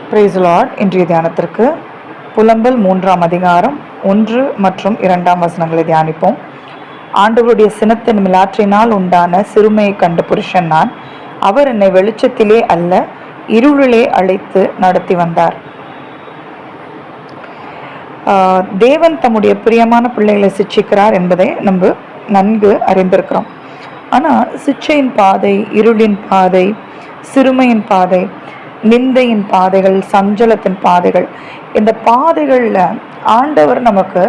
Price Lord. இன்றைய தியானத்திற்கு புலம்பல் 3ஆம் அதிகாரம் 1 மற்றும் 2ஆம் வசனங்களை தியானிப்போம். ஆண்டவருடைய சினத்தின் மிலாற்றினால் உண்டான சிறுமையை கண்ட புருஷன் நான். அவர் என்னை வெளிச்சத்திலே அல்ல இருளிலே அழைத்து நடத்தி வந்தார். தேவன் தம்முடைய பிரியமான பிள்ளைகளை சிட்சிக்கிறார் என்பதை நம்ம நன்கு அறிந்திருக்கிறோம். ஆனால் சிட்சையின் பாதை, இருளின் பாதை, சிறுமையின் பாதை, நிந்தையின் பாதைகள், சஞ்சலத்தின் பாதைகள், இந்த பாதைகளில் ஆண்டவர் நமக்கு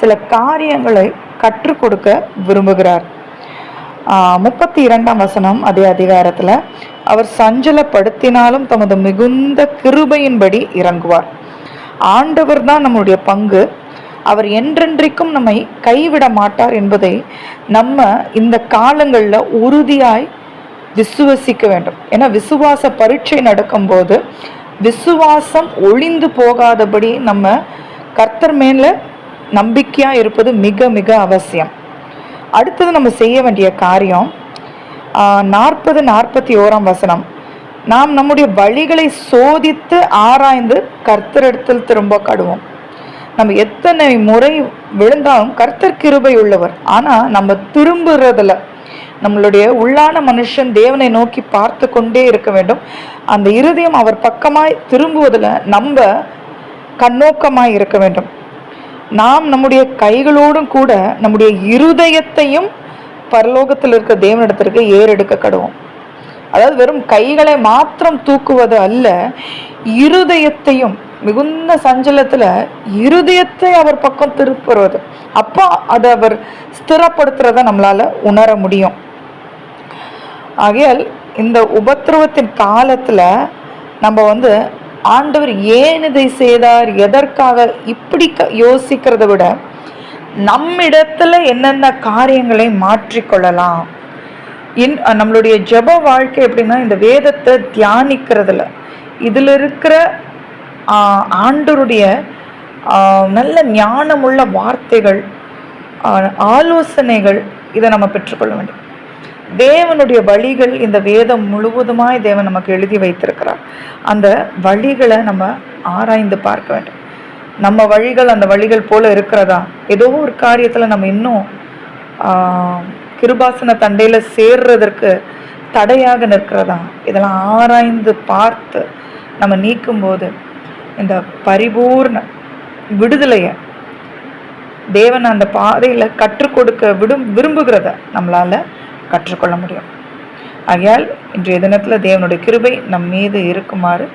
சில காரியங்களை கற்றுக் கொடுக்க விரும்புகிறார். 32ஆம் வசனம் அதே அதிகாரத்தில், அவர் சஞ்சலப்படுத்தினாலும் தமது மிகுந்த கிருபையின்படி இறங்குவார். ஆண்டவர் தான் நம்முடைய பங்கு. அவர் என்றென்றைக்கும் நம்மை கைவிட மாட்டார் என்பதை நம்ம இந்த காலங்களில் உறுதியாய் விசுவசிக்க வேண்டும். ஏன்னா விசுவாச பரீட்சை நடக்கும்போது விசுவாசம் ஒளிந்து போகாதபடி நம்ம கர்த்தர் மேல நம்பிக்கையா இருப்பது மிக மிக அவசியம். அடுத்தது நம்ம செய்ய வேண்டிய காரியம் 40-41ஆம் வசனம், நாம் நம்முடைய வழிகளை சோதித்து ஆராய்ந்து கர்த்தரிடத்தில் திரும்ப கடுவோம். நம்ம எத்தனை முறை விழுந்தாலும் கர்த்தர் கிருபை உள்ளவர். ஆனால் நம்ம திரும்புறதில்ல. நம்மளுடைய உள்ளான மனுஷன் தேவனை நோக்கி பார்த்து கொண்டே இருக்க வேண்டும். அந்த இருதயம் அவர் பக்கமாய் திரும்புவதில் நம்ம கண்ணோக்கமாய் இருக்க வேண்டும். நாம் நம்முடைய கைகளோடும் கூட நம்முடைய இருதயத்தையும் பரலோகத்தில் இருக்க தேவனிடத்திற்கு ஏறெடுக்க கடுவோம். அதாவது வெறும் கைகளை மாத்திரம் தூக்குவது அல்ல, இருதயத்தையும், மிகுந்த சஞ்சலத்துல இருதயத்தை அவர் பக்கம் திருப்புறது. அப்போ அதை அவர் ஸ்திரப்படுத்துறத நம்மளால உணர முடியும். ஆகையால் இந்த உபத்திரவத்தின் காலத்துல நம்ம ஆண்டவர் ஏன் இதை செய்தார், எதற்காக இப்படி யோசிக்கிறத விட நம்மிடத்துல என்னென்ன காரியங்களை மாற்றிக்கொள்ளலாம். நம்மளுடைய ஜெப வாழ்க்கை எப்படின்னா, இந்த வேதத்தை தியானிக்கிறதுல, இதில் இருக்கிற ஆண்டவருடைய நல்ல ஞானமுள்ள வார்த்தைகள், ஆலோசனைகள், இதை நம்ம பெற்றுக்கொள்ள வேண்டும். தேவனுடைய வழிகள் இந்த வேதம் முழுவதுமாய் தேவன் நமக்கு எழுதி வைத்திருக்கிறார். அந்த வழிகளை நம்ம ஆராய்ந்து பார்க்க வேண்டும். நம்ம வழிகள் அந்த வழிகள் போல இருக்கிறதா, ஏதோ ஒரு காரியத்தில் நம்ம இன்னும் கிருபாசன தண்டையில சேர்றதற்கு தடையாக நிற்கிறதா, இதெல்லாம் ஆராய்ந்து பார்த்து நம்ம நீக்கும்போது இந்த பரிபூர்ண விடுதலையை தேவன் அந்த பாதையில கற்றுக் கொடுக்க விரும்புகிறத நம்மளால கற்றுக்கொள்ள முடியும். ஆகையால் இன்றைய தினத்துல தேவனுடைய கிருபை நம் மீது இருக்குமாறு